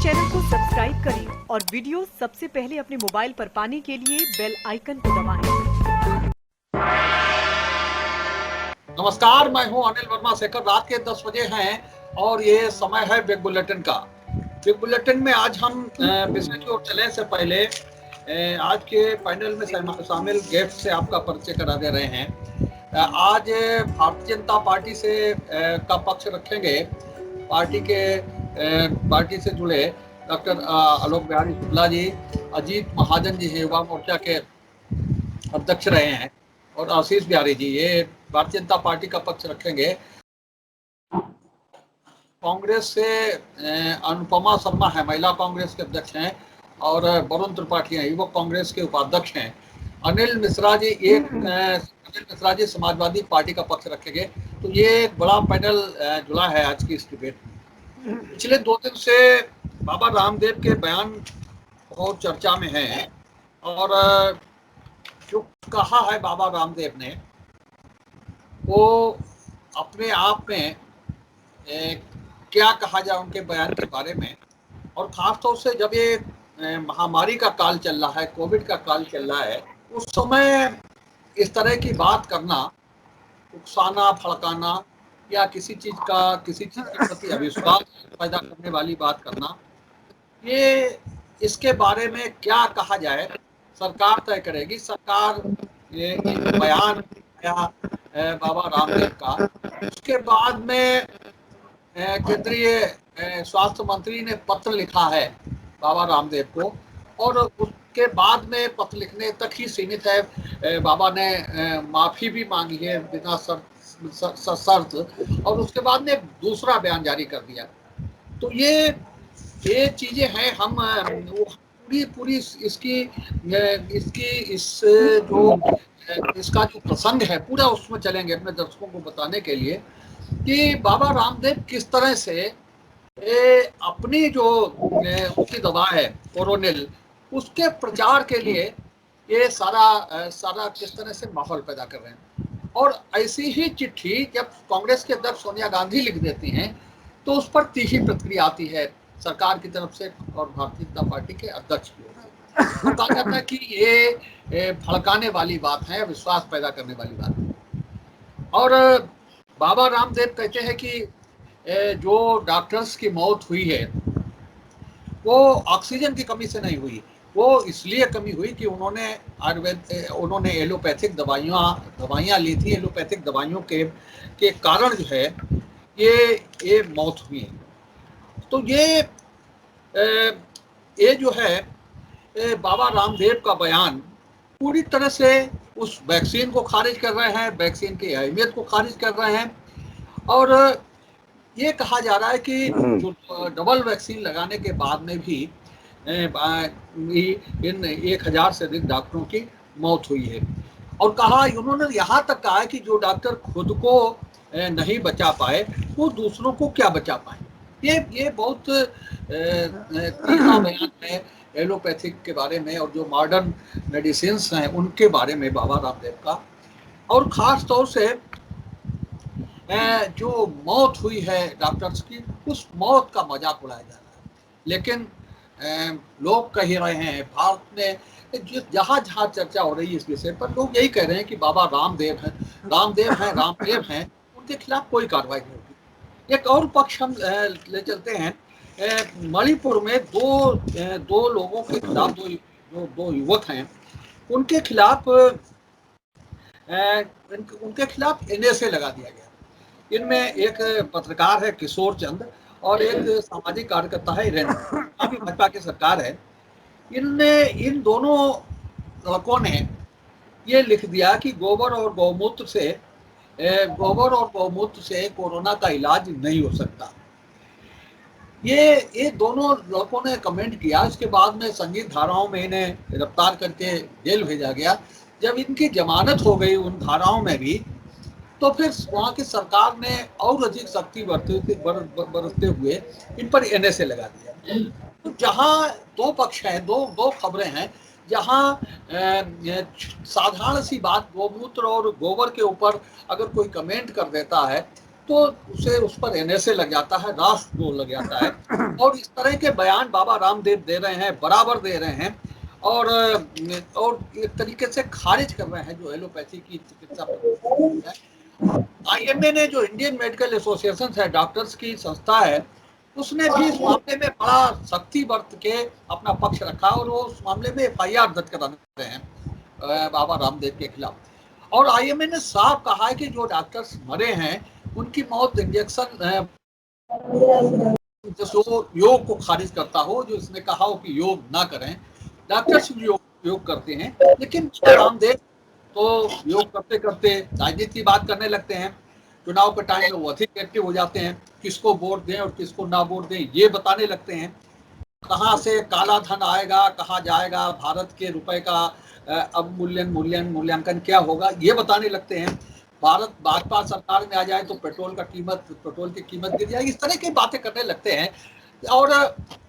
Channel को subscribe करें और वीडियो सबसे पहले अपने मोबाइल पर पाने के लिए बेल आइकन को दबाएं। नमस्कार, मैं हूं अनिल वर्मा। शेखर रात के 10 बजे हैं और ये समय है बिग बुलेटिन का। बिग बुलेटिन में आज हम विषय की ओर चलने से पहले आज के पैनल में शामिल गेस्ट से आपका परिचय करा दे रहे हैं। आज भारतीय जनता पार्टी से का पक्ष रखेंगे पार्टी से जुड़े डॉक्टर आलोक बिहारी शुक्ला जी। अजीत महाजन जी युवा मोर्चा के अध्यक्ष रहे हैं और आशीष बिहारी जी ये भारतीय जनता पार्टी का पक्ष रखेंगे। कांग्रेस से अनुपमा शर्मा है, महिला कांग्रेस के अध्यक्ष हैं, और वरुण त्रिपाठी हैं, युवक कांग्रेस के उपाध्यक्ष हैं। अनिल मिश्रा जी समाजवादी पार्टी का पक्ष रखेंगे। तो ये एक बड़ा पैनल जुड़ा है आज की इस डिबेट में। पिछले 2 दिन से बाबा रामदेव के बयान बहुत चर्चा में हैं और जो कहा है बाबा रामदेव ने वो अपने आप में क्या कहा जाए उनके बयान के बारे में, और खासतौर से जब ये महामारी का काल चल रहा है, कोविड का काल चल रहा है, उस समय इस तरह की बात करना, उकसाना, भड़काना या किसी चीज के प्रति अविश्वास पैदा करने वाली बात करना, ये इसके बारे में क्या कहा जाए सरकार तय करेगी। सरकार ये बयान या बाबा रामदेव का, उसके बाद में केंद्रीय स्वास्थ्य मंत्री ने पत्र लिखा है बाबा रामदेव को, और उसके बाद में पत्र लिखने तक ही सीमित है। बाबा ने माफी भी मांगी है बिना शर्त, और उसके बाद में दूसरा बयान जारी कर दिया। तो ये चीजें हैं। हम पूरी इसका जो प्रसंग है पूरा उसमें चलेंगे अपने दर्शकों को बताने के लिए कि बाबा रामदेव किस तरह से अपनी जो उनकी दवा है कोरोनिल, उसके प्रचार के लिए ये सारा किस तरह से माहौल पैदा कर रहे हैं। और ऐसी ही चिट्ठी जब कांग्रेस के अध्यक्ष सोनिया गांधी लिख देती हैं तो उस पर तीखी प्रतिक्रिया आती है सरकार की तरफ से और भारतीय जनता पार्टी के अध्यक्ष की ओर से। तो कहा जाता है कि ये भड़काने वाली बात है, विश्वास पैदा करने वाली बात है। और बाबा रामदेव कहते हैं कि जो डॉक्टर्स की मौत हुई है वो ऑक्सीजन की कमी से नहीं हुई, वो इसलिए कमी हुई कि उन्होंने एलोपैथिक दवाइयाँ ली थी। एलोपैथिक दवाइयों के कारण जो है ये मौत हुई है। तो ये जो है बाबा रामदेव का बयान पूरी तरह से उस वैक्सीन को खारिज कर रहे हैं, वैक्सीन की अहमियत को खारिज कर रहे हैं। और ये कहा जा रहा है कि जो डबल वैक्सीन लगाने के बाद में भी इन 1000 से अधिक डॉक्टरों की मौत हुई है। और उन्होंने यहाँ तक कहा है कि जो डॉक्टर खुद को नहीं बचा पाए वो दूसरों को क्या बचा पाए। ये बहुत तीखा बयान है एलोपैथिक के बारे में और जो मॉडर्न मेडिसिन हैं उनके बारे में बाबा रामदेव का। और ख़ास तौर से जो मौत हुई है डॉक्टर्स की, उस मौत का मजाक उड़ाया जा रहा है। लेकिन लोग कह रहे हैं, भारत में जहाँ जहाँ चर्चा हो रही है इस विषय पर, लोग यही कह रहे हैं कि बाबा रामदेव हैं, उनके खिलाफ कोई कार्रवाई नहीं होगी। एक और पक्ष हम ले चलते हैं। मणिपुर में दो लोगों के खिलाफ, दो युवक हैं, उनके खिलाफ NSA लगा दिया गया। इनमें एक पत्रकार है किशोर चंद और एक सामाजिक कार्यकर्ता है हिरेंद्र, अभी भाजपा की सरकार है। इन दोनों लड़कों ने ये लिख दिया कि गोबर और गौमूत्र से कोरोना का इलाज नहीं हो सकता। ये दोनों लड़कों ने कमेंट किया। इसके बाद में संगीत धाराओं में इन्हें गिरफ्तार करके जेल भेजा गया। जब इनकी जमानत हो गई उन धाराओं में भी, तो फिर वहाँ की सरकार ने और अधिक सख्ती बरतते हुए इन पर NSA लगा दिया। तो जहाँ दो पक्ष हैं, दो खबरें हैं, जहाँ साधारण सी बात गोमूत्र और गोबर के ऊपर अगर कोई कमेंट कर देता है तो उसे उस पर एनएसए लग जाता है, राष्ट्रद्रोह लग जाता है। और इस तरह के बयान बाबा रामदेव दे रहे हैं, बराबर दे रहे हैं, और एक तरीके से खारिज कर रहे हैं जो एलोपैथी की चिकित्सा पद्धति है। आईएमए ने, जो इंडियन मेडिकल एसोसिएशन है, डॉक्टर्स की संस्था है, उसने भी इस मामले में बड़ा सख्ती बरत के अपना पक्ष रखा और वो उस मामले में एफआईआर दर्ज करा रहे हैं बाबा रामदेव के खिलाफ। और आईएमए ने साफ कहा है कि जो डॉक्टर्स मरे हैं उनकी मौत इंजेक्शन, जो योग को खारिज करता हो, जो इसने कहा हो कि योग ना करें, डॉक्टर्स योग करते हैं, लेकिन रामदेव तो योग करते करते राजनीति की बात करने लगते हैं। चुनाव के टाइम में वो अधिक एक्टिव हो जाते हैं, किसको वोट दें और किसको ना वोट दें ये बताने लगते हैं, कहाँ से काला धन आएगा, कहाँ जाएगा, भारत के रुपए का मूल्यांकन क्या होगा ये बताने लगते हैं। भारत भाजपा सरकार में आ जाए तो पेट्रोल की कीमत गिर जाएगी, इस तरह की बातें करने लगते हैं। और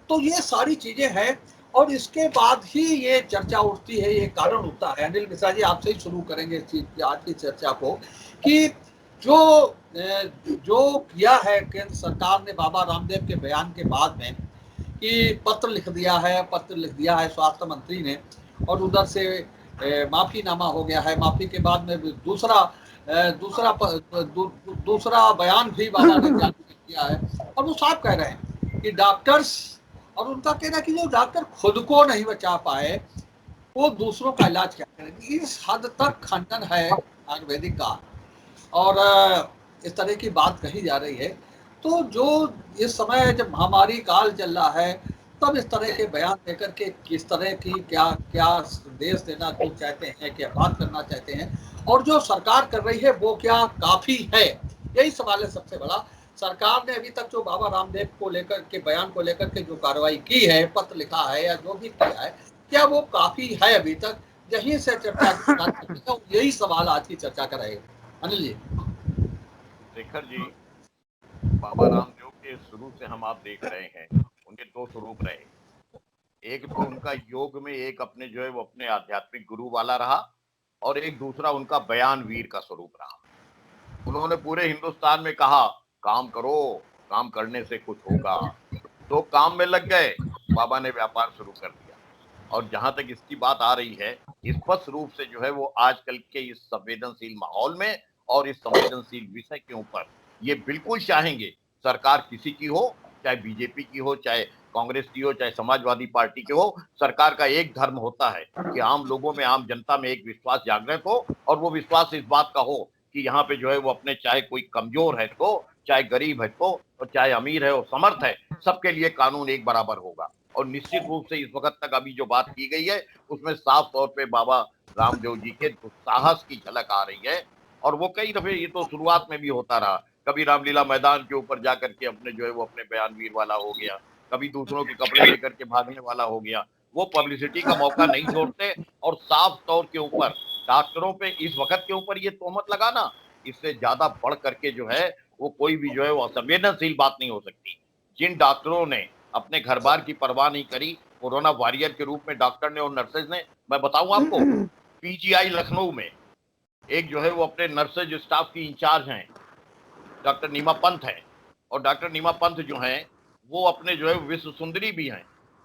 तो ये सारी चीजें हैं, और इसके बाद ही ये चर्चा उठती है, ये कारण उठता है। अनिल मिश्रा जी, आपसे ही शुरू करेंगे इस चीज आज की चर्चा को, कि जो किया है केंद्र सरकार ने बाबा रामदेव के बयान के बाद में, कि पत्र लिख दिया है स्वास्थ्य मंत्री ने, और उधर से माफीनामा हो गया है। माफी के बाद में दूसरा बयान भी बाबा ने जारी किया है, और वो साफ कह रहे हैं कि डॉक्टर्स, और उनका कहना है कि जो डॉक्टर खुद को नहीं बचा पाए वो दूसरों का इलाज क्या करेंगे। इस हद तक खंडन है आयुर्वेदिक का, और इस तरह की बात कही जा रही है। तो जो इस समय जब महामारी काल चल रहा है, तब इस तरह के बयान देकर के किस तरह की क्या संदेश देना चाहते हैं, क्या बात करना चाहते हैं, और जो सरकार कर रही है वो क्या काफी है, यही सवाल है सबसे बड़ा। सरकार ने अभी तक जो बाबा रामदेव को लेकर के बयान को लेकर के जो कार्रवाई की है, पत्र लिखा है या जो भी किया है, क्या वो काफी है अभी तक? यहीं से चर्चा यही सवाल आज की चर्चा का रहेगा। अनिल जी। शेखर जी, बाबा रामदेव के शुरू से हम आप देख रहे हैं, उनके दो स्वरूप रहे। एक तो उनका योग में एक अपने जो है वो अपने आध्यात्मिक गुरु वाला रहा, और एक दूसरा उनका बयान वीर का स्वरूप रहा। उन्होंने पूरे हिंदुस्तान में कहा काम करो, काम करने से कुछ होगा। तो काम में लग गए, बाबा ने व्यापार शुरू कर दिया। और जहां तक इसकी बात आ रही है, स्पष्ट रूप से जो है वो आजकल के इस संवेदनशील माहौल में और इस संवेदनशील विषय के ऊपर ये बिल्कुल चाहेंगे, सरकार किसी की हो, चाहे बीजेपी की हो, चाहे कांग्रेस की हो, चाहे समाजवादी पार्टी की हो, सरकार का एक धर्म होता है कि आम लोगों में, आम जनता में एक विश्वास जागृत हो, और वो विश्वास इस बात का हो कि यहाँ पे जो है वो अपने, चाहे कोई कमजोर है तो, चाहे गरीब है तो, और चाहे अमीर है और समर्थ है, सबके लिए कानून एक बराबर होगा। और निश्चित रूप से इस वक्त तक अभी जो बात की गई है उसमें साफ तौर पे बाबा रामदेव जी के साहस की झलक आ रही है। और वो कई दफे, ये तो शुरुआत में भी होता रहा, कभी रामलीला मैदान के ऊपर जाकर के अपने जो है वो अपने बयान वीर वाला हो गया, कभी दूसरों के कपड़े लेकर के भागने वाला हो गया। वो पब्लिसिटी का मौका नहीं छोड़ते, और साफ तौर के ऊपर डॉक्टरों पे इस वक्त के ऊपर ये तोहमत लगाना, इससे ज्यादा बढ़ करके जो है वो कोई भी जो है वो असंवेदनशील बात नहीं हो सकती। जिन डॉक्टरों ने अपने घर बार की परवाह नहीं करी, कोरोना वॉरियर के रूप में डॉक्टर ने और नर्सेज ने, मैं बताऊं आपको, पीजीआई लखनऊ में एक जो है वो अपने नर्सेज स्टाफ की इंचार्ज हैं, डॉक्टर नीमा पंत है। और डॉक्टर नीमा पंत जो हैं वो अपने जो है विश्व सुंदरी भी हैं।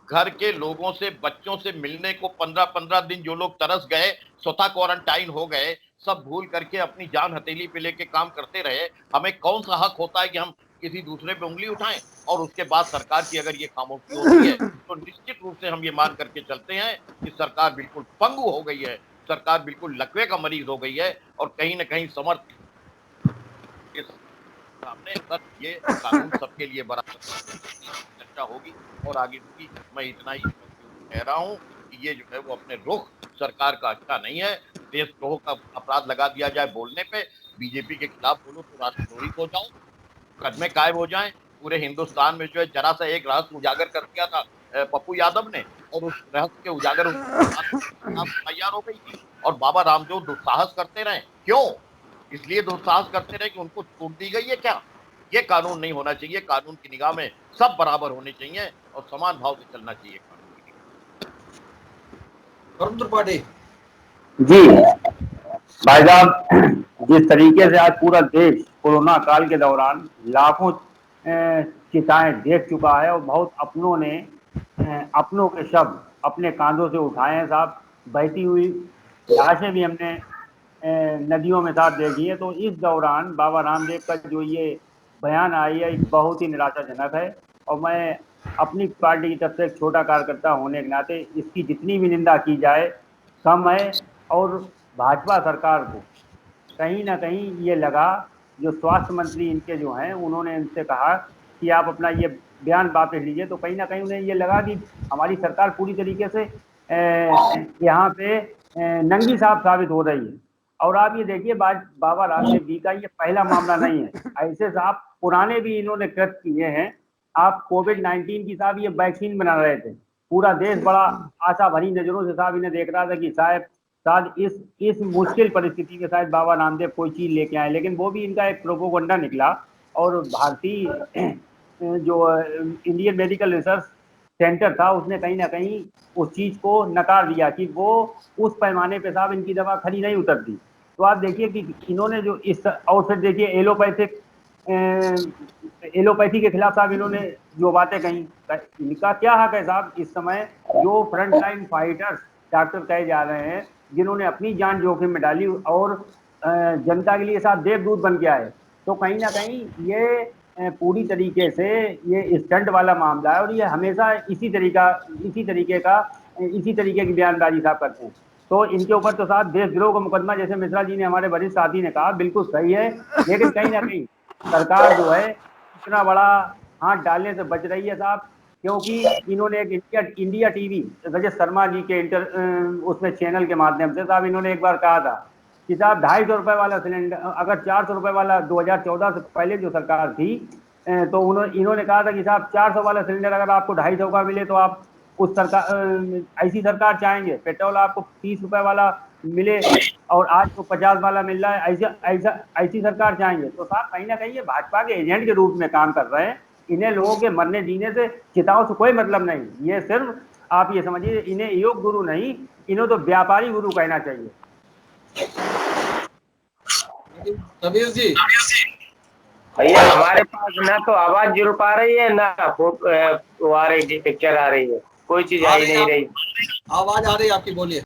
घर के लोगों से, बच्चों से मिलने को 15-15 दिन जो लोग तरस गए, स्वतः क्वारंटाइन हो गए, सब भूल करके अपनी जान हथेली पे लेके काम करते रहे। हमें कौन सा हक होता है कि हम किसी दूसरे पे उंगली उठाएं? और उसके बाद सरकार की अगर ये खामोशी होती है तो निश्चित रूप से हम ये मान करके चलते हैं कि सरकार बिल्कुल पंगु हो गई है, सरकार बिल्कुल लकवे का मरीज हो गई है, और कहीं ना कहीं समर्थ के सामने सर ये कानून सबके लिए बराबर चर्चा होगी और आगे की। मैं इतना ही कह रहा हूँ कि ये जो है वो अपने रुख सरकार का अच्छा नहीं है। देशद्रोह का अपराध लगा दिया जाए बोलने पे, बीजेपी के खिलाफ बोलो तो राष्ट्रद्रोही हो जाओ, कदमे कायम हो जाएं। पूरे हिंदुस्तान में जो है जरा सा एक रहस्य उजागर कर दिया था पप्पू यादव ने, और उस रहस्य के उजागर तैयार हो गई थी। और बाबा रामदेव दुस्साहस करते रहे, क्यों? इसलिए दुस्साहस करते रहे कि उनको छूट दी गई है क्या? ये कानून नहीं होना चाहिए। कानून की निगाह में सब बराबर होने चाहिए और समान भाव से चलना चाहिए कानून की निगाह। वरुण त्रिपाठी जी भाई साहब, जिस तरीके से आज पूरा देश कोरोना काल के दौरान लाखों चिताएं देख चुका है और बहुत अपनों ने अपनों के शव अपने कांधों से उठाए हैं साहब। बहती हुई लाशें भी हमने नदियों में साथ देखी है। तो इस दौरान बाबा रामदेव का जो ये बयान आई है बहुत ही निराशाजनक है और मैं अपनी पार्टी की तरफ से एक छोटा कार्यकर्ता होने के नाते इसकी जितनी भी निंदा की जाए कम है। और भाजपा सरकार को कहीं ना कहीं ये लगा, जो स्वास्थ्य मंत्री इनके जो हैं उन्होंने इनसे कहा कि आप अपना ये बयान वापस लीजिए, तो कहीं ना कहीं उन्हें ये लगा कि हमारी सरकार पूरी तरीके से यहाँ पे नंगी साफ साबित हो रही है। और आप ये देखिए बाबा रामदेव जी का ये पहला मामला नहीं है, ऐसे साहब पुराने भी इन्होंने कृत किए हैं। आप कोविड-19 की साहब ये वैक्सीन बना रहे थे, पूरा देश बड़ा आशा भरी नजरों से साहब इन्हें देख रहा था कि शायद इस मुश्किल परिस्थिति में शायद बाबा रामदेव कोई चीज लेके आए, लेकिन वो भी इनका एक प्रोपोगंडा निकला। और भारतीय जो इंडियन मेडिकल रिसर्च सेंटर था उसने कहीं ना कहीं उस चीज को नकार दिया कि वो उस पैमाने पे साहब इनकी दवा खरी नहीं उतरती। तो आप देखिए कि इन्होंने जो इस, और फिर देखिए एलोपैथी के खिलाफ साहब इन्होंने जो बातें कही, इनका क्या हक है साहब इस समय जो फ्रंट लाइन फाइटर्स डॉक्टर कहे जा रहे हैं जिन्होंने अपनी जान जोखिम में डाली और जनता के लिए साहब देवदूत बन के आए। तो कहीं ना कहीं ये पूरी तरीके से ये स्टंट वाला मामला है और ये हमेशा इसी तरीके की बयानबाजी साहब करते हैं। तो इनके ऊपर तो साहब देशद्रोह का मुकदमा, जैसे मिश्रा जी ने हमारे वरिष्ठ साथी ने कहा, बिल्कुल सही है, लेकिन कहीं ना कहीं सरकार जो है इतना बड़ा हाथ डालने से बच रही है साहब, क्योंकि इन्होंने एक इंडिया टीवी रजत शर्मा जी के उसमें चैनल के माध्यम से साहब इन्होंने एक बार कहा था कि साहब 250 रुपए वाला सिलेंडर, अगर 400 रुपए वाला 2014 से पहले जो सरकार थी, तो इन्होंने कहा था कि साहब 400 वाला सिलेंडर अगर आपको 250 का मिले तो आप उस सरकार ऐसी सरकार चाहेंगे। पेट्रोल आपको 30 रुपए वाला मिले और आज तो 50 वाला मिल रहा है, ऐसी सरकार चाहेंगे। तो साहब कहीं ना कहीं ये भाजपा के एजेंट के रूप में काम कर रहे हैं। इन्हें लोगों के मरने जीने से, चिताओं से कोई मतलब नहीं। ये सिर्फ आप ये समझिए, इन्हें योग गुरु नहीं, इन्हें तो व्यापारी गुरु कहना चाहिए। कबीर जी भैया हमारे पास ना तो आवाज जुड़ पा रही है ना वो आ रही पिक्चर आ रही है, कोई चीज आ ही नहीं रही। आवाज आ रही है आपकी, बोलिए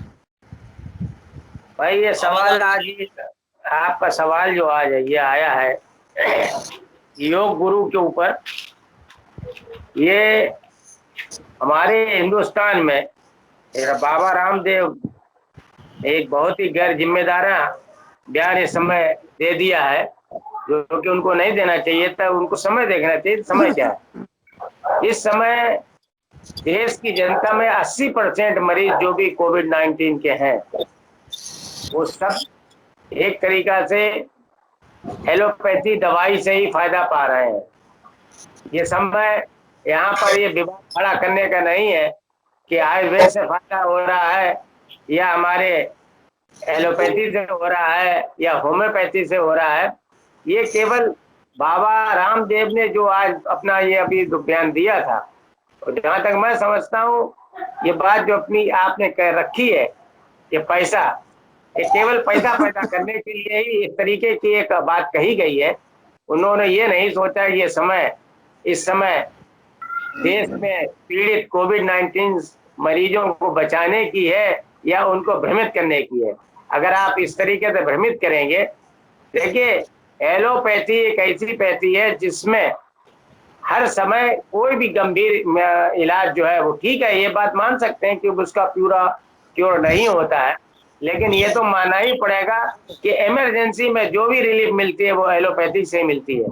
भाई। ये सवाल आज आपका सवाल जो आज ये आया है योग गुरु के ऊपर, ये हमारे हिंदुस्तान में बाबा रामदेव एक बहुत ही गैर जिम्मेदारा बयान इस समय दे दिया है, जो कि उनको नहीं देना चाहिए था। उनको समय देखना चाहिए। समय क्या है, इस समय देश की जनता में 80% मरीज जो भी कोविड-19 के हैं वो सब एक तरीका से एलोपैथी दवाई से ही फायदा पा रहे हैं। ये समय यहाँ पर ये विवाद खड़ा करने का नहीं है कि आयुर्वेद से फायदा हो रहा है या हमारे एलोपैथी से हो रहा है या होम्योपैथी से हो रहा है। ये केवल बाबा रामदेव ने जो आज अपना ये अभी बयान दिया था, तो जहाँ तक मैं समझता हूँ ये बात जो अपनी आपने कह रखी है, ये पैसा, ये केवल पैसा पैदा करने के लिए ही इस तरीके की एक बात कही गई है। उन्होंने ये नहीं सोचा कि ये इस समय देश में पीड़ित कोविड-19 मरीजों को बचाने की है या उनको भ्रमित करने की है। अगर आप इस तरीके से भ्रमित करेंगे, देखिए एलोपैथी एक ऐसी पैथी है जिसमें हर समय कोई भी गंभीर इलाज जो है वो ठीक है, ये बात मान सकते हैं कि उसका पूरा क्योर नहीं होता है, लेकिन ये तो मानना ही पड़ेगा कि इमरजेंसी में जो भी रिलीफ मिलती है वो एलोपैथी से मिलती है।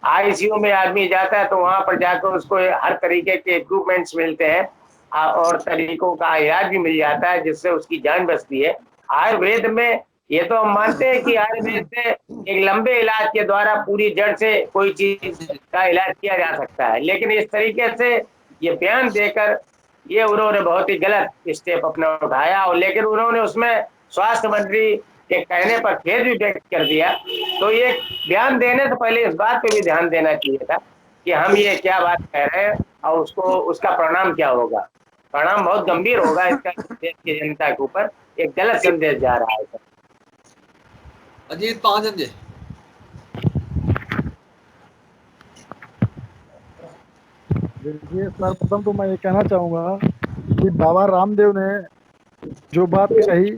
आईसीयू में आदमी जाता है तो वहां पर जाकर उसको हर तरीके के इक्विपमेंट्स मिलते हैं और तरीकों का इलाज भी मिल जाता है जिससे उसकी जान बचती है। आयुर्वेद में ये तो हम मानते हैं कि आयुर्वेद से एक लंबे इलाज के द्वारा पूरी जड़ से कोई चीज का इलाज किया जा सकता है, लेकिन इस तरीके से ये बयान देकर ये उन्होंने बहुत ही गलत स्टेप अपना उठाया। और लेकिन उन्होंने उसमें स्वास्थ्य मंत्री के कहने पर खेद भी व्यक्त कर दिया। तो ये बयान देने से पहले इस बात पे भी ध्यान देना चाहिए था कि हम ये क्या बात कह रहे हैं और उसका परिणाम क्या होगा। परिणाम बहुत गंभीर होगा इसका देश की जनता के ऊपर। एक गलत संदेश जा रहा है। अजीत महाजन जी। देखिए, सर्वप्रथम तो मैं ये कहना चाहूँगा कि बाबा रामदेव ने जो बात कही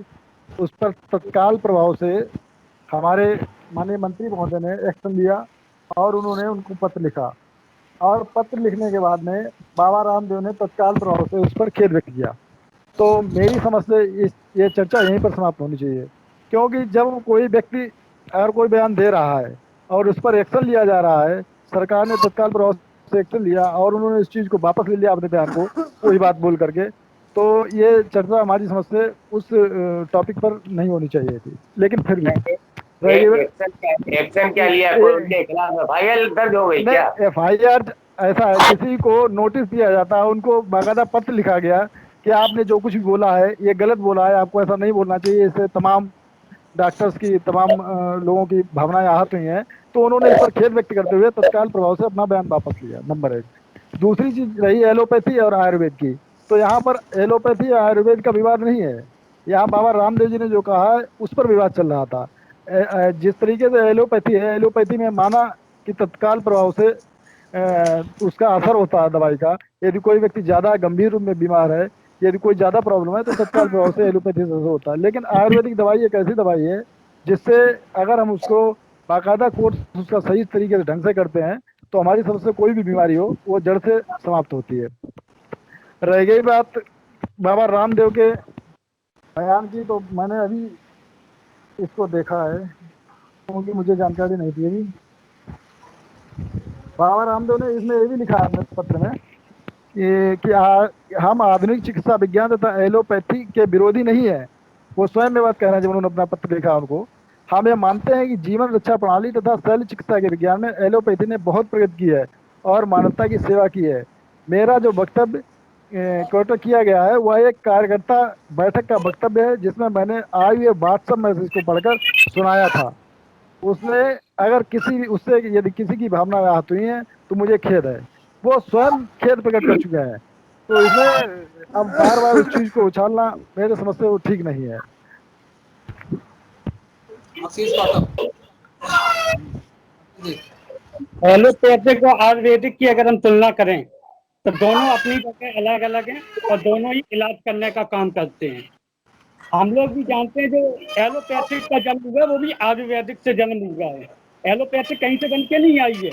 उस पर तत्काल प्रभाव से हमारे माननीय मंत्री महोदय ने एक्शन लिया और उन्होंने उनको पत्र लिखा, और पत्र लिखने के बाद में बाबा रामदेव ने तत्काल प्रभाव से उस पर खेद व्यक्त किया। तो मेरी समझ से ये चर्चा यहीं पर समाप्त होनी चाहिए, क्योंकि जब कोई व्यक्ति अगर कोई बयान दे रहा है और उस पर एक्शन लिया जा रहा है, सरकार ने तत्काल प्रभाव से एक्शन लिया और उन्होंने इस चीज़ को वापस ले लिया अपने बयान को वही बात बोल करके, तो ये चर्चा हमारी समझ से उस टॉपिक पर नहीं होनी चाहिए थी। लेकिन फिर भी एक्शन क्या लिया कोई उनके खिलाफ? एफआईआर दर्ज हो गई क्या? FIR ऐसा है, किसी को नोटिस दिया जाता है, उनको बाकायदा पत्र लिखा गया कि आपने जो कुछ भी बोला है ये गलत बोला है, आपको ऐसा नहीं बोलना चाहिए, इससे तमाम डॉक्टर्स की, तमाम लोगों की भावनाएं आहत हुई हैं। तो उन्होंने इस पर खेद व्यक्त करते हुए तत्काल प्रभाव से अपना बयान वापस लिया, नंबर 1। दूसरी चीज रही एलोपैथी और आयुर्वेद की, तो यहाँ पर एलोपैथी और आयुर्वेद का विवाद नहीं है, यहाँ बाबा रामदेव जी ने जो कहा है उस पर विवाद चल रहा था। जिस तरीके से एलोपैथी है, एलोपैथी में माना कि तत्काल प्रभाव से उसका असर होता है दवाई का। यदि कोई व्यक्ति ज्यादा गंभीर रूप में बीमार है, यदि कोई ज्यादा प्रॉब्लम है, तो तत्काल प्रभाव से एलोपैथी से असर होता है। लेकिन आयुर्वेदिक दवाई एक ऐसी दवाई है जिससे अगर हम उसको बाकायदा कोर्स उसका सही तरीके से ढंग से करते हैं तो हमारी सबसे कोई भी बीमारी हो वो जड़ से समाप्त होती है। रह गई बात बाबा रामदेव के बयान की, तो मैंने अभी इसको देखा है क्योंकि मुझे जानकारी नहीं थी अभी। बाबा रामदेव ने इसमें ये भी लिखा है अपने पत्र में कि हम आधुनिक चिकित्सा विज्ञान तथा एलोपैथी के विरोधी नहीं है। वो स्वयं में बात कह रहे हैं जब उन्होंने अपना पत्र लिखा उनको। हम ये मानते हैं कि जीवन रक्षा प्रणाली तथा शल्य चिकित्सा के विज्ञान में एलोपैथी ने बहुत प्रगति की है और मानवता की सेवा की है। मेरा जो वक्तव्य कोट किया गया है वह एक कार्यकर्ता बैठक का वक्तव्य है जिसमें मैंने आए हुए व्हाट्सएप मैसेज को पढ़कर सुनाया था। उसने अगर उससे यदि किसी की भावना आहत हुई है तो मुझे खेद है। वो स्वयं खेद प्रकट कर चुके हैं, तो इसमें अब बार बार उस चीज को उछालना मेरे समझ से वो ठीक नहीं है। आशीष पाठक जी। एलोपैथिक और आयुर्वेदिक की अगर हम तुलना करें तो दोनों अपनी जगह अलग अलग हैं और दोनों ही इलाज करने का काम करते हैं। हम लोग भी जानते हैं जो एलोपैथिक का जन्म हुआ वो भी आयुर्वेदिक से जन्म हुआ है। एलोपैथिक कहीं से बन के नहीं आई है,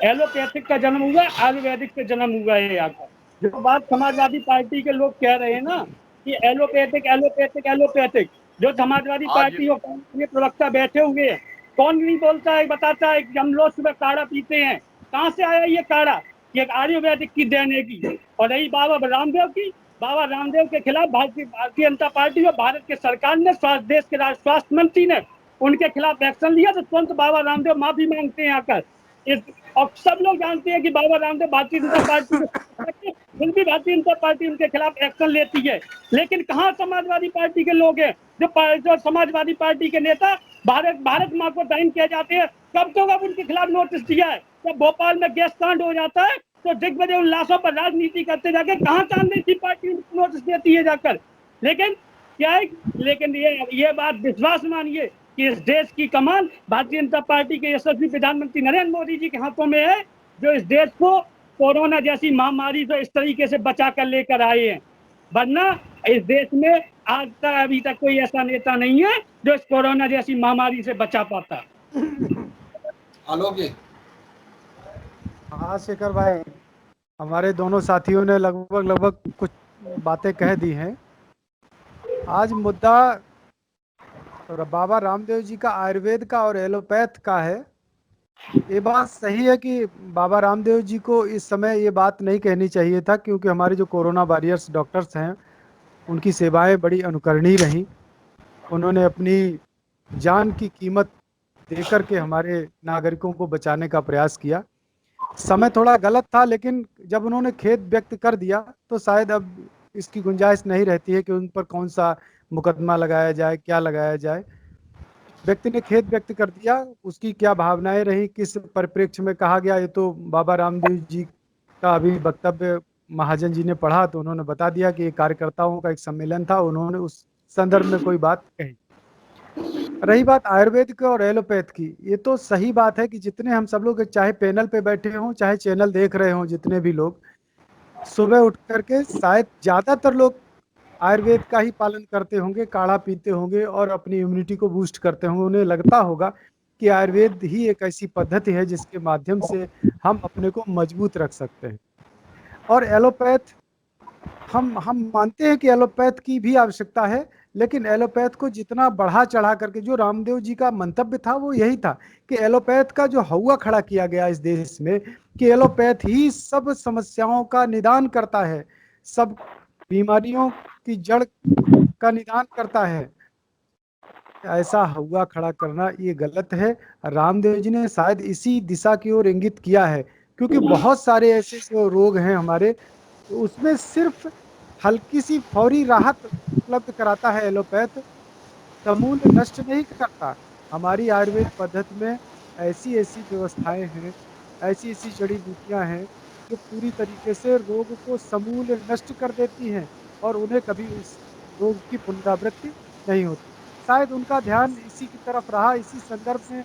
एलोपैथिक का जन्म हुआ आयुर्वेदिक से जन्म हुआ है। आकर जो बात समाजवादी पार्टी के लोग कह रहे हैं ना कि एलोपैथिक एलोपैथिक एलोपैथिक, जो समाजवादी पार्टी और कांग्रेस के प्रवक्ता बैठे हुए हैं, कौन नहीं बोलता है, बताता है कि हम लोग सुबह काढ़ा पीते हैं। कहाँ से आया ये काढ़ा? ये आयुर्वेदिक की देन है की। और रही बाबा रामदेव की, बाबा रामदेव के खिलाफ भारतीय जनता पार्टी और भारत के सरकार ने, देश के स्वास्थ्य मंत्री ने उनके खिलाफ एक्शन लिया, तो तुरंत बाबा रामदेव माफी मांगते हैं आकर। और सब लोग जानते हैं कि बाबा रामदेव भारतीय जनता पार्टी, फिर भी भारतीय जनता पार्टी उनके खिलाफ एक्शन लेती है। लेकिन कहाँ समाजवादी पार्टी के लोग हैं जो समाजवादी पार्टी के नेता भारत माँ को दहन किए जाते हैं? कब तो कब उनके खिलाफ नोटिस दिया है? जब भोपाल में गैस कांड हो जाता है तो दिग्विजय उन लाशों पर राजनीति करते जाके कहाँ कांग्रेस पार्टी नोटिस देती है जाकर? लेकिन क्या है, लेकिन ये बात विश्वास मानिए कि इस देश की कमान भारतीय जनता पार्टी के यशस्वी प्रधानमंत्री नरेंद्र मोदी जी के हाथों में है, जो इस देश को कोरोना जैसी महामारी से इस तरीके से बचा कर लेकर आए हैं। वरना इस देश में आज तक अभी तक कोई ऐसा नेता नहीं है जो इस कोरोना जैसी महामारी से बचा पाता। आलोक जी। हाँ शेखर भाई, हमारे दोनों साथियों ने लगभग कुछ बातें कह दी हैं। आज मुद्दा बाबा रामदेव जी का आयुर्वेद का और एलोपैथ का है। ये बात सही है कि बाबा रामदेव जी को इस समय ये बात नहीं कहनी चाहिए था, क्योंकि हमारे जो कोरोना वॉरियर्स डॉक्टर्स हैं उनकी सेवाएं बड़ी अनुकरणीय रहीं। उन्होंने अपनी जान की कीमत देकर के हमारे नागरिकों को बचाने का प्रयास किया। समय थोड़ा गलत था, लेकिन जब उन्होंने खेद व्यक्त कर दिया तो शायद अब इसकी गुंजाइश नहीं रहती है कि उन पर कौन सा मुकदमा लगाया जाए, क्या लगाया जाए। व्यक्ति ने खेद व्यक्त कर दिया, उसकी क्या भावनाएं रही, किस परिप्रेक्ष्य में कहा गया, ये तो बाबा रामदेव जी का अभी वक्तव्य महाजन जी ने पढ़ा तो उन्होंने बता दिया कि कार्यकर्ताओं का एक सम्मेलन था, उन्होंने उस संदर्भ में कोई बात कही। रही बात आयुर्वेद और एलोपैथ की, ये तो सही बात है कि जितने हम सब लोग चाहे पैनल पे बैठे हों चाहे चैनल देख रहे हों, जितने भी लोग, सुबह उठ करके शायद ज़्यादातर लोग आयुर्वेद का ही पालन करते होंगे, काढ़ा पीते होंगे और अपनी इम्यूनिटी को बूस्ट करते होंगे। उन्हें लगता होगा कि आयुर्वेद ही एक ऐसी पद्धति है जिसके माध्यम से हम अपने को मजबूत रख सकते हैं। और एलोपैथ, हम मानते हैं कि एलोपैथ की भी आवश्यकता है, लेकिन एलोपैथ को जितना बढ़ा चढ़ा करके, जो रामदेव जी का मंतव्य था वो यही था कि एलोपैथ का जो हौवा खड़ा किया गया इस देश में कि एलोपैथ ही सब समस्याओं का निदान करता है, सब बीमारियों की जड़ का निदान करता है, ऐसा हौवा खड़ा करना ये गलत है। रामदेव जी ने शायद इसी दिशा की ओर इंगित किया है, क्योंकि बहुत सारे ऐसे जो रोग हैं हमारे, तो उसमें सिर्फ हल्की सी फौरी राहत उपलब्ध कराता है एलोपैथ, समूल नष्ट नहीं करता। हमारी आयुर्वेद पद्धति में ऐसी ऐसी व्यवस्थाएं हैं, ऐसी ऐसी जड़ी बूटियां हैं जो पूरी तरीके से रोग को समूल नष्ट कर देती हैं और उन्हें कभी उस रोग की पुनरावृत्ति नहीं होती। शायद उनका ध्यान इसी की तरफ रहा, इसी संदर्भ में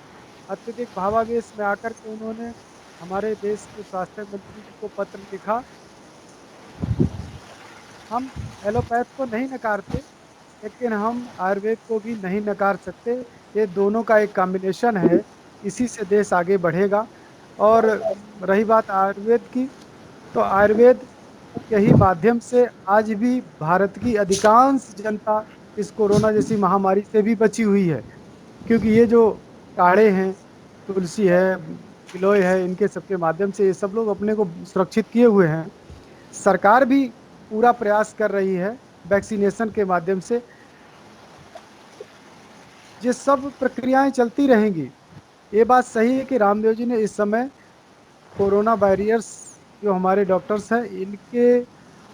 अत्यधिक भावावेश में आकर के उन्होंने हमारे देश के स्वास्थ्य मंत्री जी को पत्र लिखा। हम एलोपैथ को नहीं नकारते, लेकिन हम आयुर्वेद को भी नहीं नकार सकते। ये दोनों का एक कॉम्बिनेशन है, इसी से देश आगे बढ़ेगा। और रही बात आयुर्वेद की, तो आयुर्वेद के ही माध्यम से आज भी भारत की अधिकांश जनता इस कोरोना जैसी महामारी से भी बची हुई है, क्योंकि ये जो काढ़े हैं, तुलसी है, गिलोय है, इनके सबके माध्यम से ये सब लोग अपने को सुरक्षित किए हुए हैं। सरकार भी पूरा प्रयास कर रही है वैक्सीनेशन के माध्यम से। ये सब प्रक्रियाएं चलती रहेंगी। ये बात सही है कि रामदेव जी ने इस समय कोरोना वॉरियर्स जो हमारे डॉक्टर्स हैं इनके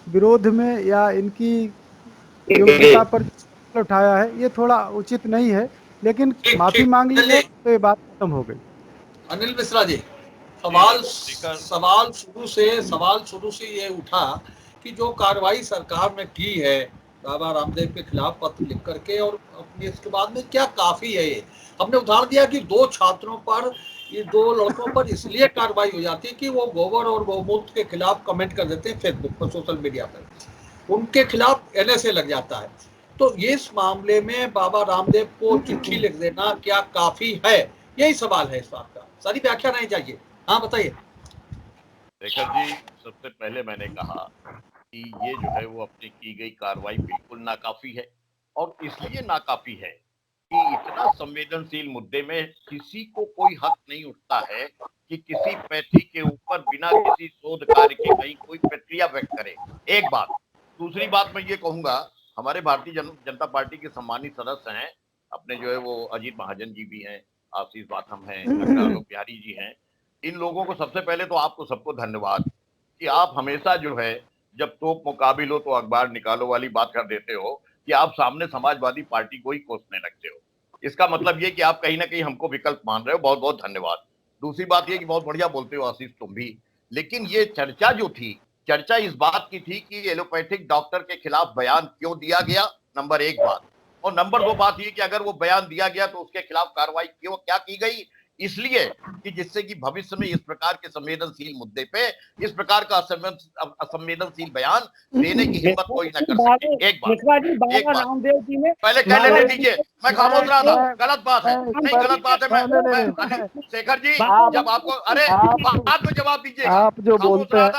विरोध में या इनकी योग्यता पर सवाल उठाया है, ये थोड़ा उचित नहीं है, लेकिन माफी मांग ली है तो ये बात खत्म हो गई। अनिल मिश्रा जी, सवाल शुरू से ये उठा कि जो कार्रवाई सरकार ने की है बाबा रामदेव के खिलाफ पत्र लिख करके, और अपने इसके बाद में क्या काफी है? ये हमने उदाहरण दिया कि 2 छात्रों पर, ये 2 लड़कों पर इसलिए कार्रवाई हो जाती है कि वो गोबर और गौमूत्र के खिलाफ कमेंट कर देते हैं फेसबुक पर, सोशल मीडिया पर, उनके खिलाफ एनएसए लग जाता है। तो इस मामले में बाबा रामदेव को चिट्ठी लिख देना क्या काफी है? यही सवाल है इस बात का। सारी व्याख्या नहीं चाहिए। हाँ बताइए। शेखर जी, सबसे पहले मैंने कहा कि ये जो है वो अपनी की गई कार्रवाई बिल्कुल नाकाफी है, और इसलिए नाकाफी है कि इतना संवेदनशील मुद्दे में किसी को कोई हक नहीं उठता है कि किसी पैथी के ऊपर बिना किसी शोध कार्य के कहीं कोई प्रतिक्रिया व्यक्त करे। एक बात। दूसरी बात मैं ये कहूंगा, हमारे भारतीय जनता पार्टी के सम्मानित सदस्य हैं अपने जो है वो अजीत महाजन जी भी हैं, आशीष बाथम हैं, डॉक्टर आलोक बिहारी जी हैं। इन लोगों को सबसे पहले तो आपको सबको धन्यवाद कि आप हमेशा जो है जब तोप मुकाबिल हो तो अखबार निकालो वाली बात कर देते हो कि आप सामने समाजवादी पार्टी को ही कोसने लगते हो। इसका मतलब ये कि आप कहीं ना कहीं हमको विकल्प मान रहे हो। बहुत बहुत धन्यवाद। दूसरी बात ये कि बहुत बढ़िया बोलते हो आशीष तुम भी। लेकिन ये चर्चा जो थी, चर्चा इस बात की थी कि एलोपैथिक डॉक्टर के खिलाफ बयान क्यों दिया गया, नंबर 1 बात। और नंबर 2 बात ये कि अगर वो बयान दिया गया तो उसके खिलाफ कार्रवाई क्यों क्या की गई, इसलिए कि जिससे कि भविष्य में इस प्रकार के संवेदनशील मुद्दे पे इस प्रकार का असंवेदनशील बयान देने की हिम्मत कोई न कर सके। एक बात रामदेव जी ने पहले कह लेने दीजिए, मैं खामोश रहा था। गलत बात है, नहीं गलत बात है। मैं शेखर जी, जब आपको अरे बात को जवाब दीजिए। आप जो बोलते हैं,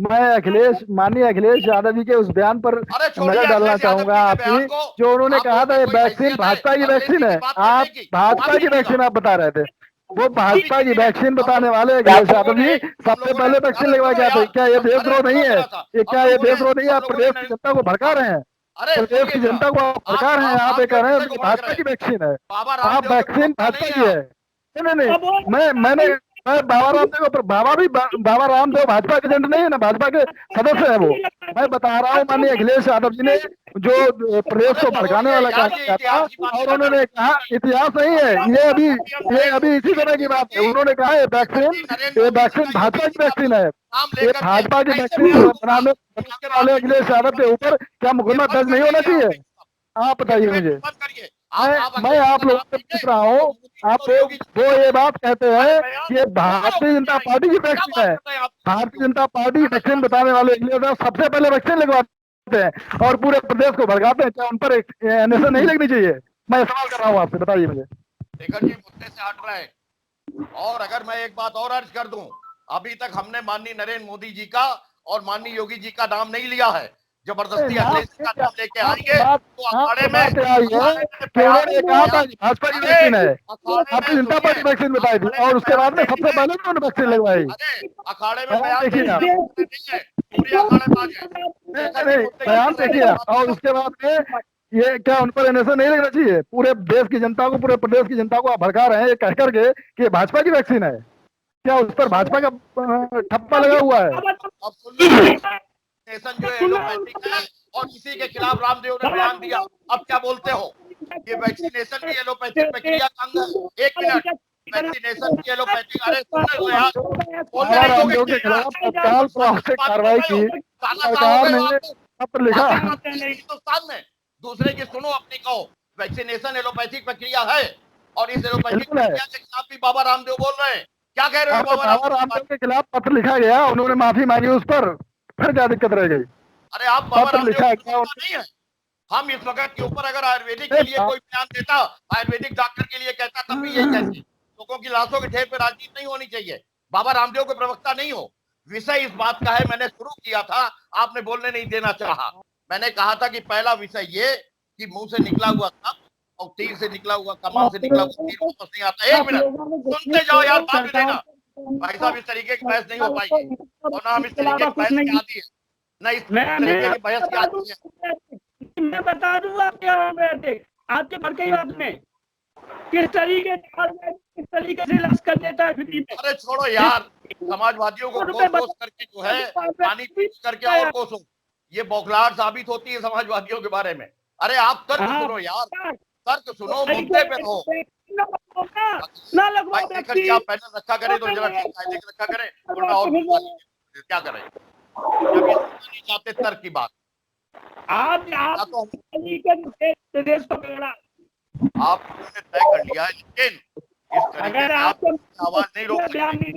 मैं अखिलेश, माननीय अखिलेश यादव जी के उस बयान पर नजर डालना चाहूंगा आपकी, जो उन्होंने कहा था ये वैक्सीन भाजपा की वैक्सीन है। आप भाजपा की वैक्सीन आप बता रहे थे, वो भाजपा की वैक्सीन बताने वाले अखिलेश यादव जी सबसे पहले वैक्सीन लगवा क्या था? क्या ये देशद्रोह नहीं है? ये क्या ये देशद्रोह नहीं है? आप प्रदेश की जनता को भड़का रहे हैं, प्रदेश की जनता को आप भड़का रहे हैं। आप ये कह रहे हैं भाजपा की वैक्सीन है, आप वैक्सीन भाजपा की है। नहीं, मैं बाबा रामदेव भाजपा के एजेंट नहीं है ना, भाजपा के सदस्य है वो। मैं बता रहा हूँ माननीय अखिलेश यादव जी ने जो प्रदेश को भड़काने वाला काम किया था, और उन्होंने कहा इतिहास नहीं है ये अभी इसी तरह की बात है। उन्होंने कहा ये वैक्सीन भाजपा की वैक्सीन है, ये भाजपा की वैक्सीन बनाने वाले अखिलेश यादव के ऊपर क्या मुकदमा दर्ज नहीं होना चाहिए? आप बताइए मुझे। मैं आप लोगों से पूछ रहा हूँ, आप वो ये बात कहते हैं कि ये भारतीय जनता पार्टी की वैक्सीन है। भारतीय जनता पार्टी वैक्सीन बताने वाले सबसे पहले वैक्सीन लगवाते हैं और पूरे प्रदेश को भड़काते हैं। क्या उन पर एनएसए नहीं लगनी चाहिए? मैं सवाल कर रहा हूँ आपसे, बताइए मुझे। शेखर जी मुद्दे से हट रहे हैं। और अगर मैं एक बात और अर्ज कर दूं, अभी तक हमने माननीय नरेंद्र मोदी जी का और माननीय योगी जी का नाम नहीं लिया है। जबरदस्ती अखिलेश का नाम लेके आएंगे तो अखाड़े में उन्होंने कहा था भाजपा की वैक्सीन है, भारतीय जनता पार्टी वैक्सीन बताई थी और उसके बाद में सबसे पहले उन्होंने वैक्सीन लगवाई। अखाड़े में देखिए ना, बयान नहीं देखिए, और उसके बाद में ये क्या उन पर एनएसए नहीं लगना चाहिए? पूरे देश की जनता को, पूरे प्रदेश की जनता को आप भड़का रहे हैं ये कह करके कि ये भाजपा की वैक्सीन है। क्या उस पर भाजपा का ठप्पा लगा हुआ है? अब वैक्सीनेशन जो एलोपैथिक है और इसी के खिलाफ रामदेव ने बयान दिया। अब क्या बोलते हो? ये वैक्सीनेशन की एलोपैथिक प्रक्रिया का अंग है। 1 मिनट, वैक्सीनेशन की एलोपैथिक, अरे सुन लो यार, बोलने नहीं रामदेव दोगे के खिलाफ तत्काल प्रभाव से कार्रवाई की सरकार ने पत्र लिखा। हिंदुस्तान में दूसरे की सुनो, अपनी कहो। वैक्सीनेशन एलोपैथिक प्रक्रिया है और इस एलोपैथिक प्रक्रिया के खिलाफ भी बाबा रामदेव बोल रहे हैं। क्या कह रहे हो बाबा रामदेव के खिलाफ पत्र लिखा गया, उन्होंने माफी मांगी उस पर, फिर क्या दिक्कत रह गई? अरे आप बाबा रामदेव लिखा नहीं है। हम इस वक्त के ऊपर अगर आयुर्वेदिक के लिए कोई बयान देता, आयुर्वेदिक डॉक्टर के लिए कहता, तब भी यही कहते, लोगों की लाशों के ढेर पे राजनीति नहीं होनी चाहिए। बाबा रामदेव के प्रवक्ता नहीं हो। विषय इस बात का है, मैंने शुरू किया था, आपने बोलने नहीं देना चाहा। मैंने कहा था कि पहला विषय ये कि मुंह से निकला हुआ सब और तीर से निकला हुआ, कमान से निकला हुआ तीर वापस नहीं आता। 1 मिनट सुनते जाओ यार, बात भी देना। भाई साहब, इस तरीके की बहस नहीं हो पाएगी और ना हम इस तरीके की बहस की आती है, ना इस तरीके की बहस की आती है। मैं बता दूं आपके भर के बात में किस तरीके से लक्ष्य कर देता है फ्री में। अरे छोड़ो यार, समाजवादियों को कोस करके जो है पानी पी करके और कोसो, ये बौखलाहट साबित होती है समाजवादियों के बारे में। अरे आप तर्क सुनो यार, तर्क सुनो, मुद्दे पे रहो। भाई शेखर जी, आप पैनल रखा करें तो जरा रखा करें, वरना और क्या करें? जब ये नहीं चाहते तर्क की बात, देश को बेड़ा आपने तय कर लिया है, लेकिन इस तरीके से आप आवाज नहीं रोक सकते।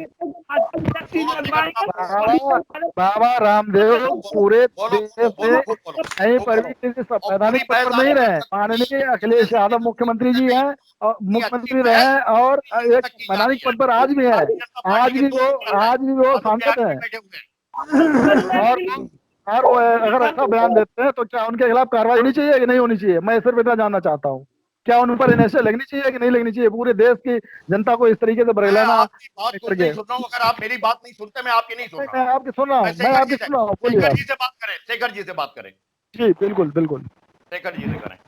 बाबा रामदेव पूरे देश में कहीं पर भी किसी संवैधानिक पद पर नहीं रहे। माननीय अखिलेश यादव मुख्यमंत्री जी हैं और मुख्यमंत्री रहे हैं और एक संवैधानिक पद पर आज भी है। आज भी वो सांसद है और वो अगर ऐसा बयान देते हैं तो क्या उनके खिलाफ कार्रवाई होनी चाहिए कि नहीं होनी चाहिए? मैं सिर्फ इतना जानना चाहता हूँ, क्या उन पर एनएसए लगनी चाहिए कि नहीं लगनी चाहिए? पूरे देश की जनता को इस तरीके से बरगलाना। अगर आप मेरी बात नहीं सुनते, मैं आपकी नहीं सुन रहा। मैं आपकी सुन रहा हूँ, मैं आपकी सुन रहा हूँ। बोलिए, शेखर जी से बात करें, शेखर जी से बात करें। जी बिल्कुल बिल्कुल, शेखर जी से करें।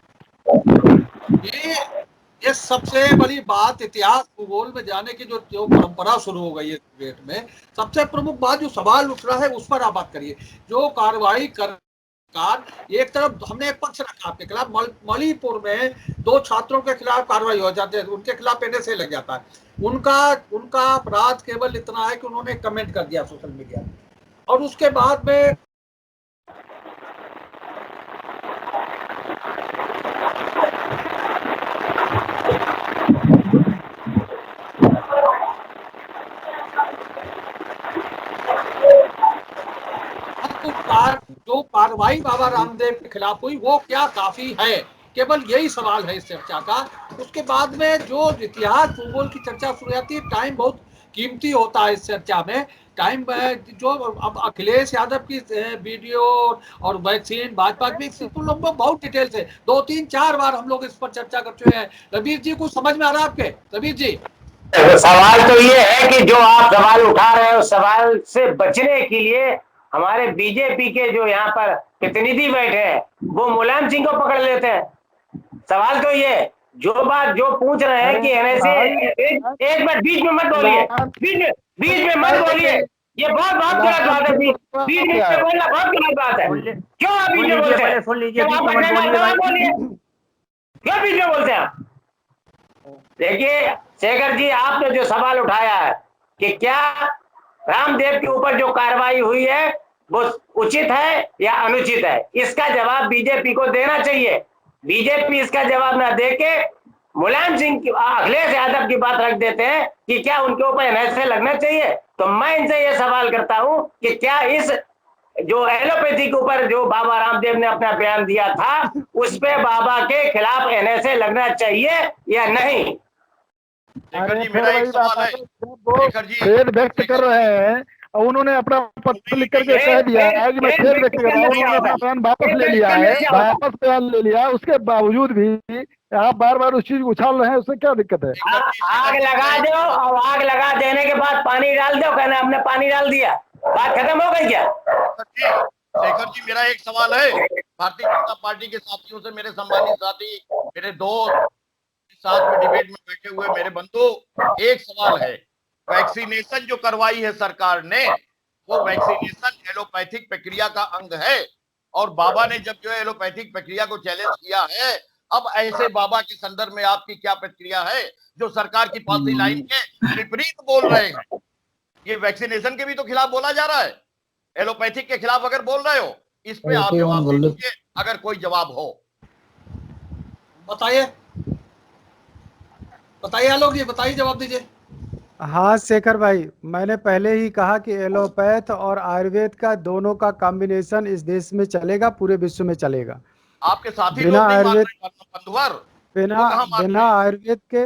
ये सबसे बड़ी बात, इतिहास भूगोल में जाने की जो परंपरा शुरू हो गई है डिबेट में, सबसे प्रमुख बात जो सवाल उठ रहा है उस पर आप बात करिए। जो कार्रवाई कर एक तरफ हमने एक पक्ष रखा आपके खिलाफ, मणिपुर में 2 छात्रों के खिलाफ कार्रवाई हो जाती है, उनके खिलाफ एनएसए लग जाता है। उनका अपराध केवल इतना है कि उन्होंने कमेंट कर दिया सोशल मीडिया में और उसके बाद में जो कार्रवाई बाबा रामदेव के खिलाफ हुई वो क्या काफी है, केवल यही सवाल है इस चर्चा का। उसके बाद में जो इतिहास भूगोल की चर्चा शुरू जाती है, टाइम बहुत कीमती होता है इस चर्चा में। टाइम जो अब अखिलेश यादव की वीडियो और वैक्सीन भाजपा की तो लोग बहुत डिटेल से 2, 3, 4 बार हम लोग इस पर चर्चा कर चुके हैं। रवीर जी को समझ में आ रहा है आपके? रवीर जी, सवाल तो ये है कि जो आप सवाल उठा रहे हो, सवाल से बचने के लिए हमारे बीजेपी के जो यहाँ पर प्रतिनिधि बैठे हैं वो मुलायम सिंह को पकड़ लेते हैं। सवाल तो ये जो बात जो पूछ रहे हैं कि एनएसए, एक बार बीच में मत बोलिए, बीच में मत बोलिए, ये बहुत गलत बात है। बीच में बोलना बहुत गलत बात है। क्यों आप बीच में बोलते हैं? सुन लीजिए, क्यों बीच में बोलते हैं? देखिए शेखर जी, आपने जो सवाल उठाया है कि क्या रामदेव के ऊपर जो कार्रवाई हुई है वो उचित है या अनुचित है, इसका जवाब बीजेपी को देना चाहिए। बीजेपी इसका जवाब ना दे के मुलायम सिंह की, अखिलेश यादव की बात रख देते हैं कि क्या उनके ऊपर एनएसए लगना चाहिए। तो मैं इनसे ये सवाल करता हूं कि क्या इस जो एलोपैथी के ऊपर जो बाबा रामदेव ने अपना बयान दिया था उस पे बाबा के खिलाफ एनएसए लगना चाहिए या नहीं। शेखर अरे जी, फिर मेरा एक वही बात सवाल है, है। जब वो शेखर जी, खेद व्यक्त कर रहे हैं और उन्होंने अपना पत्र लिख करके कह दिया है कि मैं खेद व्यक्त कर रहा हूँ, उन्होंने अपना बयान वापस ले लिया है, वापस बयान ले लिया, उसके बावजूद भी आप बार बार उस चीज को उछाल रहे हैं, उससे क्या दिक्कत है? आग लगा दो और आग लगा देने के बाद पानी डाल दो, कहना हमने पानी डाल दिया, बात खत्म हो गई क्या? शेखर जी, मेरा एक सवाल है। भारतीय जनता पार्टी के साथियों से, मेरे सम्मानित साथी, मेरे दोस्त, साथ में डिबेट में बैठे हुए मेरे बंधु, एक सवाल है। वैक्सीनेशन जो करवाई है सरकार ने, वो वैक्सीनेशन एलोपैथिक प्रक्रिया का अंग है, और बाबा ने जब जो है एलोपैथिक प्रक्रिया को चैलेंज किया है, अब ऐसे बाबा के संदर्भ में आपकी क्या प्रतिक्रिया है जो सरकार की पॉलिसी लाइन के विपरीत बोल रहे हैं? ये वैक्सीनेशन के भी तो खिलाफ बोला जा रहा है, एलोपैथिक के खिलाफ अगर बोल रहे हो, इस पे आप जवाब दीजिए अगर कोई जवाब हो। बताइए बताइए आलोक जी, बताइए, जवाब दीजिए। हाँ शेखर भाई, मैंने पहले ही कहा कि एलोपैथ और आयुर्वेद का दोनों का कॉम्बिनेशन इस देश में चलेगा, पूरे विश्व में चलेगा। आपके साथी बिना लोग नहीं मान आयुर्वेद, रहे बंधुवर, बिना वो कहाँ मान बिना रहे हैं? आयुर्वेद के,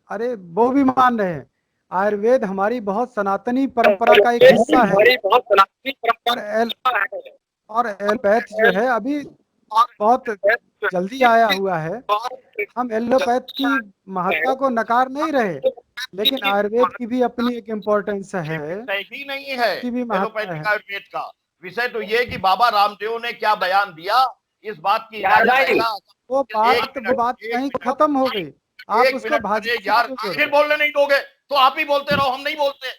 अरे वो भी मान रहे हैं। आयुर्वेद हमारी बहुत सनातनी परंपरा का एक हिस्सा है। और और एलोपैथ जो है अभी बहुत जल्दी आया हुआ है। हम एलोपैथ की महत्ता को नकार नहीं रहे, लेकिन आयुर्वेद की भी अपनी एक इम्पोर्टेंस है, विषय ही नहीं है की भी महत्ता है। एलोपैथिक आयुर्वेद का। विषय तो ये कि बाबा रामदेव ने क्या बयान दिया, इस बात की यार इजाजत भाई, देगा। वो एक बात मिनट, कहीं खत्म हो गई। आप एक उसको मिनट भाजपा मुझे से यार, क्यों जोड़ फिर रहे? बोलने नहीं दोगे तो आप ही बोलते रहो, हम नहीं बोलते।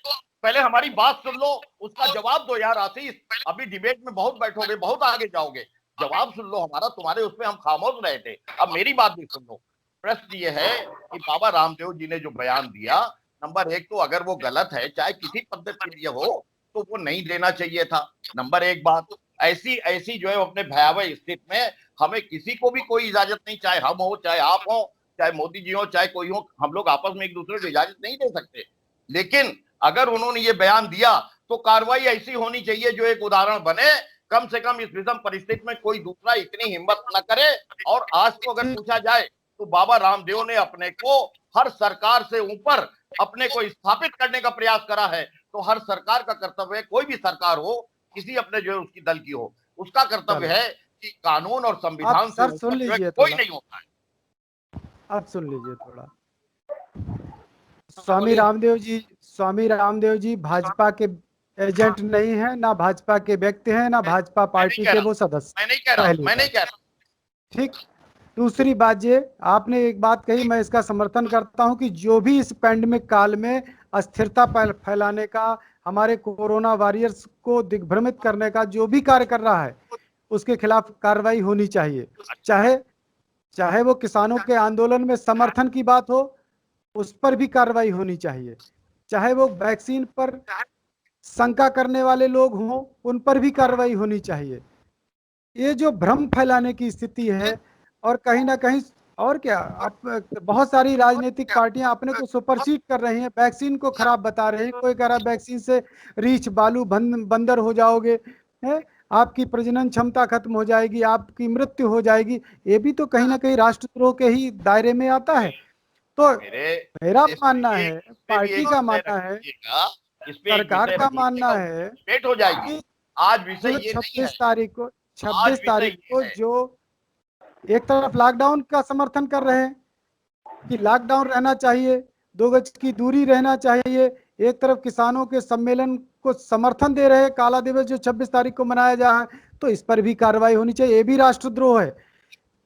पहले हमारी बात सुन लो, उसका जवाब दो यार आशीष। अभी डिबेट में बहुत बैठोगे, बहुत आगे जाओगे, जवाब सुन लो हमारा। तुम्हारे उस पर हम खामोश रहे थे, अब मेरी बात भी सुन लो। प्रश्न ये है कि बाबा रामदेव जी ने जो बयान दिया, नंबर एक तो अगर वो गलत है, चाहे किसी पद्धति के लिए हो, तो वो नहीं देना चाहिए था। नंबर एक बात, ऐसी ऐसी जो है अपने भयावह स्थिति में हमें किसी को भी कोई इजाजत नहीं, चाहे हम हो, चाहे आप हो, चाहे मोदी जी हो, चाहे कोई हो, हम लोग आपस में एक दूसरे को इजाजत नहीं दे सकते। लेकिन अगर उन्होंने ये बयान दिया तो कार्रवाई ऐसी होनी चाहिए जो एक उदाहरण बने, कम से कम इस विषम परिस्थिति में कोई दूसरा इतनी हिम्मत न करे। और आज तो अगर पूछा जाए तो बाबा रामदेव ने अपने को हर सरकार से ऊपर अपने को स्थापित करने का प्रयास करा है। तो हर सरकार का कर्तव्य है, कोई भी सरकार हो, किसी अपने जो है उसकी दल की हो, उसका कर्तव्य है कि कानून और संविधान से सर सुन ऊपर जो है लीजिए कोई थोड़ा, नहीं होता है। आप सुन लीजिए थोड़ा। स्वामी रामदेव जी भाजपा के एजेंट नहीं है, ना भाजपा के व्यक्ति हैं, ना भाजपा पार्टी के वो सदस्य। मैं नहीं कह रहा, पहली मैं नहीं बात, कह रहा। ठीक। दूसरी बात, ये आपने एक बात कही, मैं इसका समर्थन करता हूं कि जो भी इस पैंडेमिक काल में अस्थिरता फैलाने का, हमारे कोरोना वॉरियर्स को दिग्भ्रमित करने का जो भी कार्य कर रहा है, उसके खिलाफ कार्रवाई होनी चाहिए। चाहे वो किसानों के आंदोलन में समर्थन की बात हो, उस पर भी कार्रवाई होनी चाहिए। चाहे वो वैक्सीन पर शंका करने वाले लोग हों, उन पर भी कार्रवाई होनी चाहिए। ये जो भ्रम फैलाने की स्थिति है, और कहीं ना कहीं, और क्या, बहुत सारी राजनीतिक पार्टियां अपने को सुपरसीड कर रही हैं, वैक्सीन को खराब बता रहे हैं। कोई कह रहा है वैक्सीन से रीछ बालू बंदर हो जाओगे, है, आपकी प्रजनन क्षमता खत्म हो जाएगी, आपकी मृत्यु हो जाएगी। ये भी तो कहीं ना कहीं राष्ट्रद्रोह के ही दायरे में आता है। तो मेरा मानना है, पार्टी का मानना है, सरकार का मानना है हो जाएगी। आज विषय ये नहीं है। 26 तारीख को जो एक तरफ लॉकडाउन का समर्थन कर रहे हैं कि लॉकडाउन रहना चाहिए, 2 गज की दूरी रहना चाहिए, एक तरफ किसानों के सम्मेलन को समर्थन दे रहे हैं, काला दिवस जो 26 तारीख को मनाया जा रहा है, तो इस पर भी कार्रवाई होनी चाहिए। ये भी राष्ट्रद्रोह है।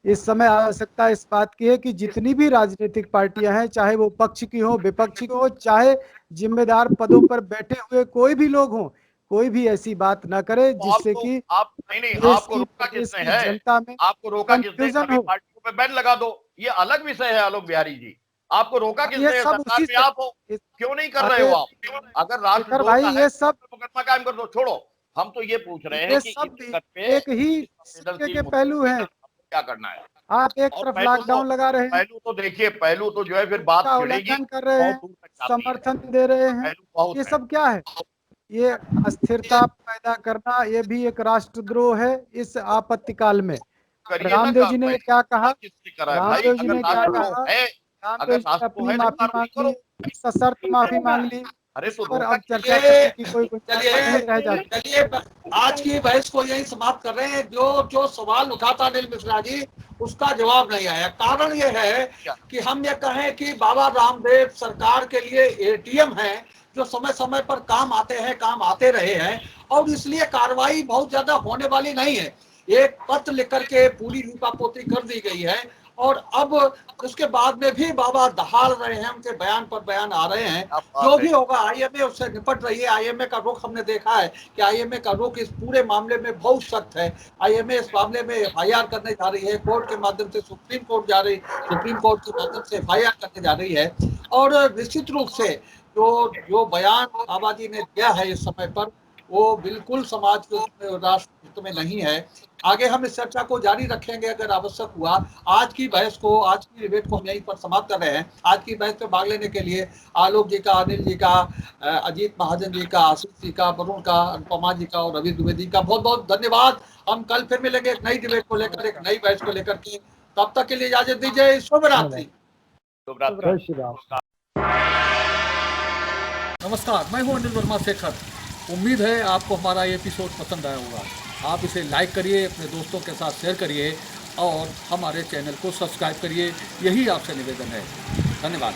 इस समय आवश्यकता इस बात की है कि जितनी भी राजनीतिक पार्टियां हैं, चाहे वो पक्ष की हो, विपक्ष की हो, चाहे जिम्मेदार पदों पर बैठे हुए कोई भी लोग हों, कोई भी ऐसी बात ना करे जिससे कि आपको रोका किसने है? जनता में आपको रोका किसने? कंफ्यूजन सभी हो। पार्टियों पे बैन लगा दो, ये अलग विषय है आलोक बिहारी जी। आपको रोका किसने? ये सब सरकार उसी में आप हो, क्यों नहीं कर रहे हो आप? अगर राष्ट्रद्रोह भाई, का ये है सब तो मुकदमा कायम कर दो, छोड़ो। हम तो ये पूछ रहे हैं ये कि सब इस स्तर पे एक ही सिक्के के पहलू हैं। क्या करना है? आप एक और तरफ पहलू लॉकडाउन लगा रहे हैं, पहलू तो देखिए, पहलू तो जो है फिर बात का छिड़ेगी, उल्लंघन कर रहे हैं, बहुत दूर तक जाती है। समर्थन दे रहे हैं, पहलू बहुत ये है। सब क्या है? ये अस्थिरता पैदा करना, ये भी एक राष्ट्रद्रोह है इस आपत्ति काल में। करिए ना रामदेव जी ने क्या कहा? किसने करा है भाई? रामदेव जी अगर ने क्या राष्ट्रद्रोह कहा? है, रामदेव अगर जी ने राष्ट्रद्रोह अपनी है तो माफी कार्रवाई मांग करो। ली, सशर्त माफी मांग ली, अरे तो पर रोका अब चर्चा करने की कोई गुंजाइश नहीं रह जाती। चलिए आज की बहस को यही समाप्त कर रहे हैं। जो सवाल उठा था अनिल मिश्रा जी, उसका जवाब नहीं आया। कारण ये है कि हम ये कहें कि बाबा रामदेव सरकार के लिए एटीएम है, जो समय समय पर काम आते हैं, काम आते रहे हैं, और इसलिए कार्रवाई बहुत ज्यादा होने वाली नहीं है। एक पत्र लिख करके पूरी लीपापोती कर दी गई है, और अब उसके बाद में भी बाबा दहाड़ रहे हैं, उनके बयान पर बयान आ रहे हैं। जो भी होगा, आईएमए उससे निपट रही है। आईएमए का रुख हमने देखा है कि आईएमए का रुख इस पूरे मामले में बहुत सख्त है। आईएमए इस मामले में एफआईआर करने जा रही है, कोर्ट के माध्यम से सुप्रीम कोर्ट जा रही, सुप्रीम कोर्ट के माध्यम से एफआईआर करने जा रही है। और निश्चित रूप से जो बयान बाबा जी ने दिया है इस समय पर, वो बिल्कुल समाज के राष्ट्र हित में नहीं है। आगे हम इस चर्चा को जारी रखेंगे अगर आवश्यक हुआ। आज की बहस को, आज की डिबेट को हम यहीं पर समाप्त कर रहे हैं। आज की बहस में भाग लेने के लिए आलोक जी का, अनिल जी का, अजीत महाजन जी का, आशीष जी का, वरुण का, अनुपमा जी का और रवि द्विवेदी का बहुत बहुत धन्यवाद। हम कल फिर मिलेंगे एक नई डिबेट को लेकर, एक नई बहस को लेकर के। तब तक के लिए इजाजत दीजिए। शुभ रात्रि। जय श्री राम। नमस्कार, मैं हूं अनिल वर्मा शेखर। उम्मीद है आपको हमारा ये एपिसोड पसंद आया होगा। आप इसे लाइक करिए, अपने दोस्तों के साथ शेयर करिए और हमारे चैनल को सब्सक्राइब करिए। यही आपसे निवेदन है। धन्यवाद।